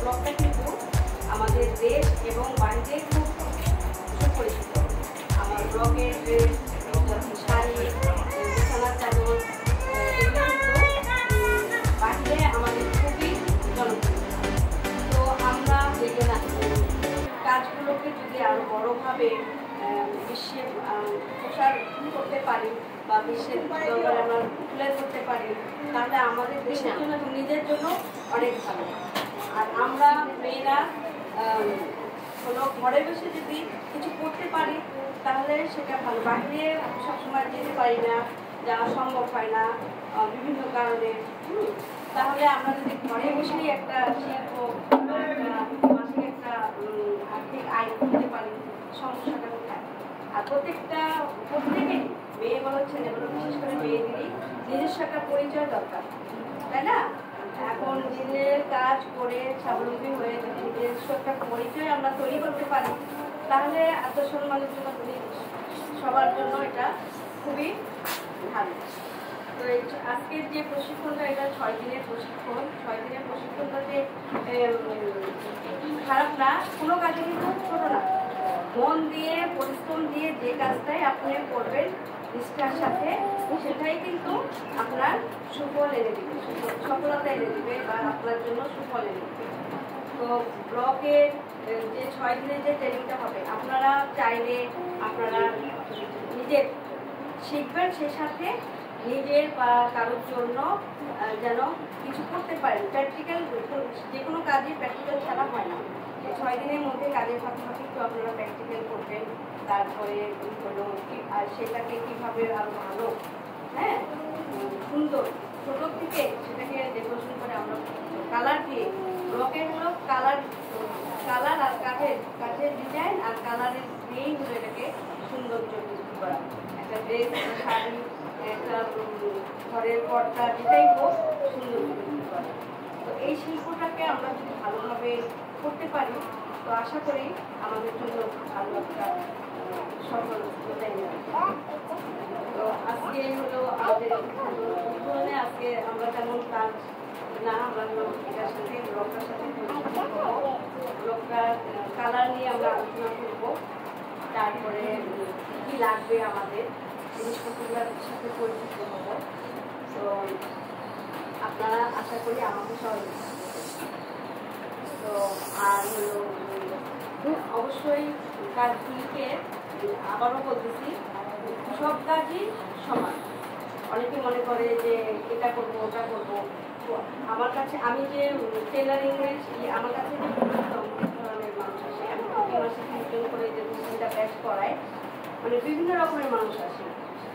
ব্লগটা কিন্তু আমাদের দেশ এবং বাইরে খুব সুপরিচিত। আমার ব্লগের ড্রেস, শাড়ি, বিছানার চাদর এগুলো কিন্তু বাইরে আমাদের খুবই জনপ্রিয়। তো আমরা কাজগুলোকে যদি আরো বড়ভাবে বিশ্বে প্রসার করতে পারি বা বিশ্বের দরবারে আমরা তুলে ধরতে পারি, তাহলে আমাদের দেশের জন্য এবং নিজের জন্য অনেক ভালো। আর আমরা মেয়েরা হলো ঘরে বসে যদি কিছু করতে পারি তাহলে সেটা ভালো। বাইরে সবসময় যেতে পারি না, যাওয়া সম্ভব হয় না বিভিন্ন কারণে। তাহলে আমরা যদি ঘরে বসেই একটা শিল্প, মাসিক একটা আর্থিক আয় করতে পারি, সমস্যাটা কোথায়? আর প্রত্যেকে মেয়ে বলো ছেলে বলো, বিশেষ করে মেয়েদেরই নিজস্ব একটা পরিচয় দরকার, তাই না? এখন নিজের কাজ করে স্বাবলম্বী হয়ে যদি নিজস্ব একটা পরিচয় আমরা তৈরি করতে পারি তাহলে আত্মসম্মানের জন্য সবার জন্য এটা খুবই ভালো। তো আজকের যে প্রশিক্ষণটা, এটা 6 দিনের প্রশিক্ষণ। 6 দিনের প্রশিক্ষণটা যে খারাপ না, কোনো কাজে কিন্তু ছোট না। মন দিয়ে পরিশ্রম দিয়ে যে কাজটাই আপনি করবেন নিষ্ঠার সাথে, সেটাই কিন্তু আপনার সুফল এনে দিবে, সফলতা এনে দিবে বা আপনার জন্য সুফল এনে দিবে। তো ব্লগের যে 6 দিনের যে ট্রেনিংটা হবে, আপনারা চাইলে আপনারা নিজের শিখবেন, সে সাথে নিজের বা কারোর জন্য যেন কিছু করতে পারেন। প্র্যাকটিক্যাল যে কোনো কাজে প্র্যাকটিক্যাল ছাড়া হয় না। 6 দিনের মধ্যে কাজের ফাঁকি তো আপনারা প্র্যাকটিক্যাল করবেন, তারপরে হলো আর সেটাকে কীভাবে আরও ভালো, হ্যাঁ সুন্দর ছোট থেকে সেটাকে ডেকোরেশন করে আমরা কালার দিয়ে, ব্লকের হলো কালার আর কাঠের ডিজাইন আর কালারের দিয়েই হলো এটাকে সৌন্দর্য বৃদ্ধি করা। একটা ড্রেস, শাড়ি, একটা ঘরের পর্দা, যেটাই হোক সৌন্দর্য বৃদ্ধি করা। তো এই শিল্পটাকে আমরা যদি ভালোভাবে করতে পারি তো আশা করি আমাদের জন্য ভালো একটা সফলতা নিয়ে আসবে। তো আজকে হলো আমাদের উদ্বোধনে আজকে আমরা তেমন কাজ না, আমরা এটার সাথে ব্লগটার সাথে ব্লগটার কালার নিয়ে আমরা আলোচনা করবো, তারপরে কী লাগবে আমাদের জিনিসপত্রগুলোর সাথে পরিচিত হব। তো আপনারা আশা করি আমাকে সহযোগিতা করবেন। তো আর হলো অবশ্যই কাজগুলিকে আবারও বলতেছি, সব কাজই সমান। অনেকে মনে করে যে এটা করবো ওটা করবো। আমার কাছে আমি যে টেলারিং আমার কাছে যে ধরনের মানুষ আসে, আমি প্রতি মাসে 3 জন করে যে 2-3টা ব্যাচ করাই, মানে বিভিন্ন রকমের মানুষ আসে।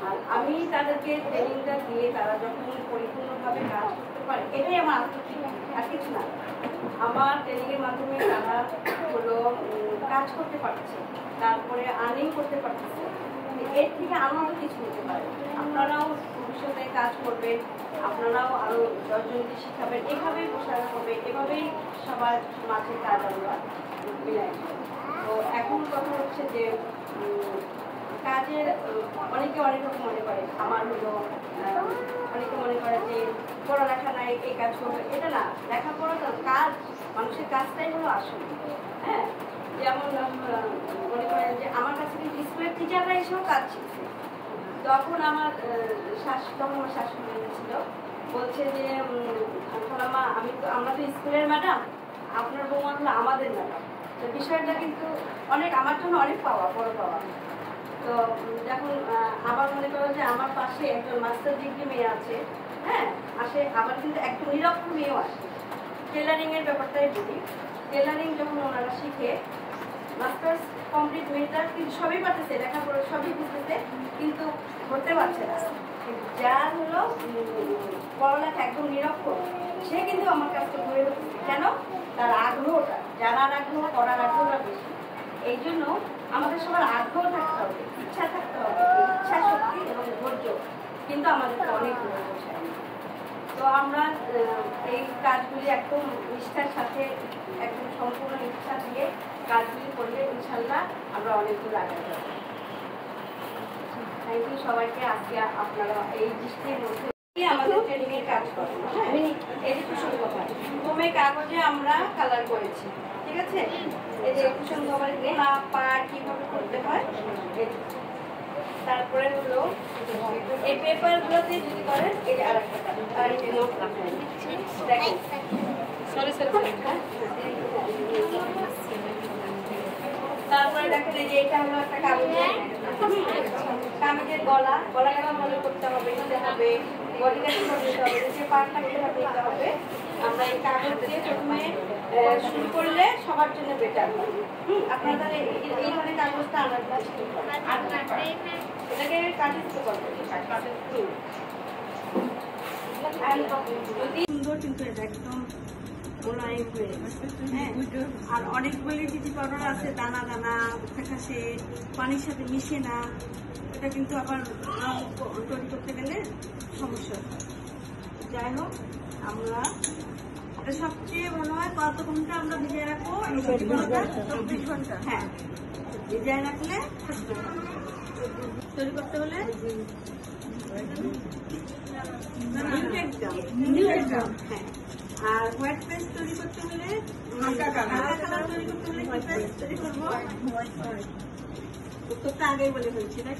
আর আমি তাদেরকে ট্রেনিংটা দিয়ে তারা যখন পরিপূর্ণভাবে কাজ করতে পারে, এটাই আমার আত্মতৃপ্তি, আর কিছু না। আমার ট্রেনিংয়ের মাধ্যমে তারা হলো কাজ করতে পারছে, তারপরে আর্নিং করতে পারতেছে। এর থেকে আনন্দ কিছু হতে পারে। আপনারাও ভবিষ্যতে কাজ করবেন, আপনারাও আরও 10 জনকে শিখাবেন, এভাবেই প্রসার হবে, এভাবেই সবার মাঝে কাজ আমরা মিলাই। তো এখন কথা হচ্ছে যে কাজের অনেকে অনেক রকম মনে করে, আমার হলো অনেকে মনে করে যে পড়ালেখা নাই, এই কাজ করবে, এটা না। লেখাপড়া কাজ, মানুষের কাজটাই হলো আসল। হ্যাঁ, যেমন মনে করেন যে আমার কাছে কিন্তু স্কুলের টিচাররা এসেও কাজ শিখছে। তখন আমার শাশুড়ি ছিল, বলছে যে খালামা আমরা তো স্কুলের ম্যাডাম, আপনার বৌমা হলো আমাদের ম্যাডাম। তো বিষয়টা কিন্তু আমার জন্য অনেক বড় পাওয়া। তো যখন আবার মনে করো যে আমার পাশে একজন মাস্টার ডিগ্রি মেয়ে আছে, হ্যাঁ আসে, আবার কিন্তু একজন নিরক্ষর মেয়েও আসে। টেলারিংয়ের ব্যাপারটাই বলি, টেলারিং যখন ওনারা শিখে মাস্টার্স কমপ্লিট মেয়েটা কিন্তু সবই পারতেছে, লেখাপড়া সবই বুঝতেছে, কিন্তু ধরতে পারছে না। যার হলো পড়ালেখা একদম নিরক্ষর, সে কিন্তু আমার কাছে ধরে হচ্ছে। কেন? তার আগ্রহটা, জানার আগ্রহ, করার আগ্রহটা বেশি। এই জন্য আমাদের সবার আগ্রহ থাকতে হবে, ইচ্ছা থাকতে হবে, ইচ্ছা শক্তি এবং ধৈর্য কিন্তু আমাদেরকে অনেক দূরে পৌঁছায়। তো আমরা এই কাজগুলি একদম নিষ্ঠার সাথে, একদম সম্পূর্ণ ইচ্ছা দিয়ে কাজগুলি করলে ইনশাল্লাহ আমরা অনেক দূর আগে যাব। থ্যাংক ইউ সবাইকে। আজকে আপনারা এই দৃষ্টির মধ্যে আমাদের ট্রেনিং এর কাজ করে। হ্যাঁ, এই যে কুসুম কভার প্রথমে কাগজে আমরা কালার করেছি, ঠিক আছে। এই যে কুসুম কভারের গোলা পা কিভাবে করতে হয়, তারপরে হলো এই পেপার গুলোতে যদি করেন এই যে আরেকটা আর এই নোট দেখেন তারপরে দেখেন এই যে এটা হলো একটা কামিজের গলাটা ভালো করতে হবে, নিতে হবে, বডিটা করতে হবে, যে পার্টটা কিভাবে নিতে হবে। আমরা এই কাগজ দিয়ে প্রথমে শুরু করলে সবার জন্য বেটার হয়। আপনাদের এই ধরনের কাগজটা আনার এটাকে কাটিতে করবে সুন্দর, কিন্তু এটা একদম আর অনেকগুলি টিটি পাউডার আছে দানা দানা খাসে পানির সাথে মিশে না, এটা কিন্তু আবার তৈরি করতে গেলে সমস্যা। যাই হোক, আমরা এটা সবচেয়ে ভালো হয় কত ঘন্টা আমরা ভিজিয়ে রাখবো, 24 ঘন্টা। হ্যাঁ, ভিজিয়ে রাখলে তৈরি করতে হলে হ্যাঁ। আর হোয়াইট পেস্ট তৈরি করতে হলে তৈরি করতে হলে কি পেস্ট তৈরি করবো, উত্তরটা আগেই বলে ফেলছি, তাই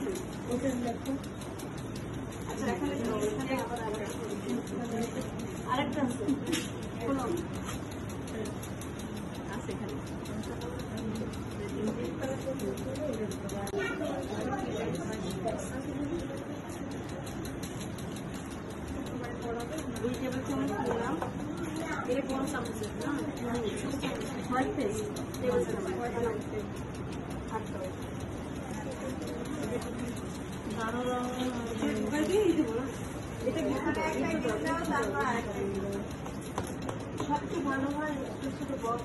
তো? আচ্ছা, এখানে আরেকটা আছে, কোনো আছে এখানে ভেজিটেবল চামচ দিলাম, এর কোন চামচ না হোয়াইট পেস্ট টেবিল চামচ সবচেয়ে ভালো হয় ছোট বক্স।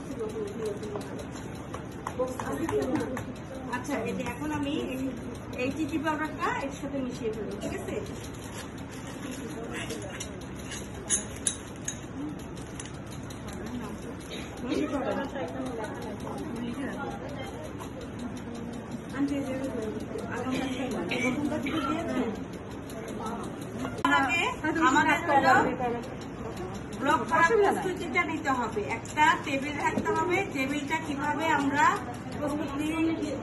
আচ্ছা, এটা এখন আমি এই টিটি পাউডারটা এর সাথে মিশিয়ে ফেলবো, ঠিক আছে। ব্লক করা প্রস্তুতিটা নিতে হবে, একটা টেবিল রাখতে হবে। টেবিলটা কিভাবে আমরা প্রস্তুতি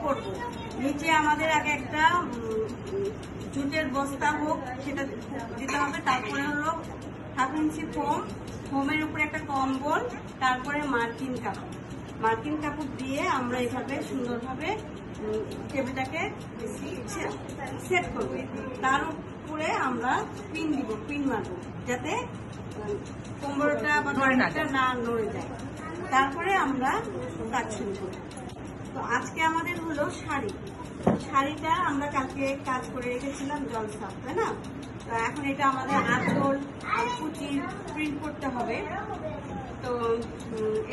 করব, নিচে আমাদের আগে একটা জুটের বস্তা হোক সেটা দিতে হবে, তারপরে হলো 1/2 ইঞ্চি ফোমের উপরে একটা কম্বল, তারপরে মার্কিন কাপড় দিয়ে আমরা এইভাবে সুন্দরভাবে টেবিলটাকে সেট করবো। তার উপরে আমরা পিন মারবো যাতে কোমরটা বা নড়টা না নড়ে যায়। তারপরে আমরা কাজ শুরু করি। তো আজকে আমাদের হলো শাড়িটা আমরা কালকে কাজ করে রেখেছিলাম জল সাপ, তাই না? তো এখন এটা আমাদের আঁচল আর কুচি প্রিন্ট করতে হবে। তো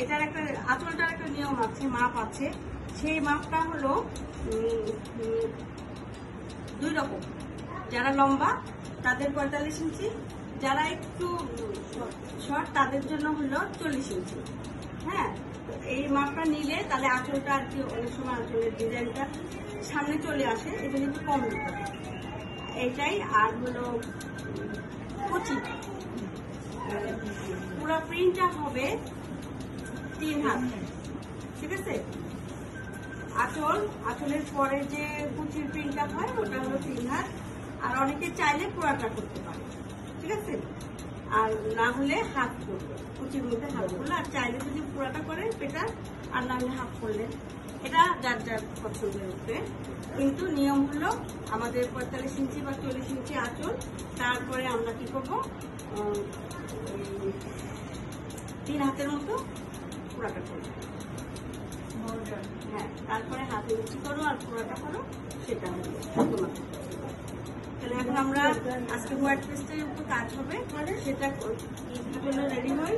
এটার একটা আঁচলটার একটা নিয়ম আছে, মাপ আছে। সেই মাপটা হলো 2 রকম। যারা লম্বা তাদের 45 ইঞ্চি, যারা একটু শর্ট তাদের জন্য হলো 40 ইঞ্চি। হ্যাঁ, এই মাপটা নিলে তাহলে আঁচলটা আর কি অনেক সময় আঁচলের ডিজাইনটা সামনে চলে আসে, এটা কিন্তু কম দিতে হবে এইটাই। আর হলো কুচি, পুরো প্রিন্টটা হবে 3 হাত, ঠিক আছে। আঁচলের পরে যে কুচির প্রিন্টটা হয় ওটা হলো 3 হাত। আর অনেকে চাইলে পুরাটা করতে পারে, ঠিক আছে। আর না হলে হাত করবে, কুচির মধ্যে হাত করলে, আর চাইলে যদি পুরাটা করে পেটা, আর না হলে হাত করলে, এটা যার যার পছন্দের উপরে। কিন্তু নিয়ম হলো আমাদের 45 ইঞ্চি বা 40 ইঞ্চি আঁচল, তারপরে আমরা কি করবো 3 হাতের মতো পুরাটা করবো। হ্যাঁ, তারপরে হাতে উঁচু করো আর পুরাটা করো, সেটা হলো তোমার। তাহলে এখন আমরা আজকে হোয়াইট পেস্টের উপর কাজ হবে, সেটা জন্য রেডি হই।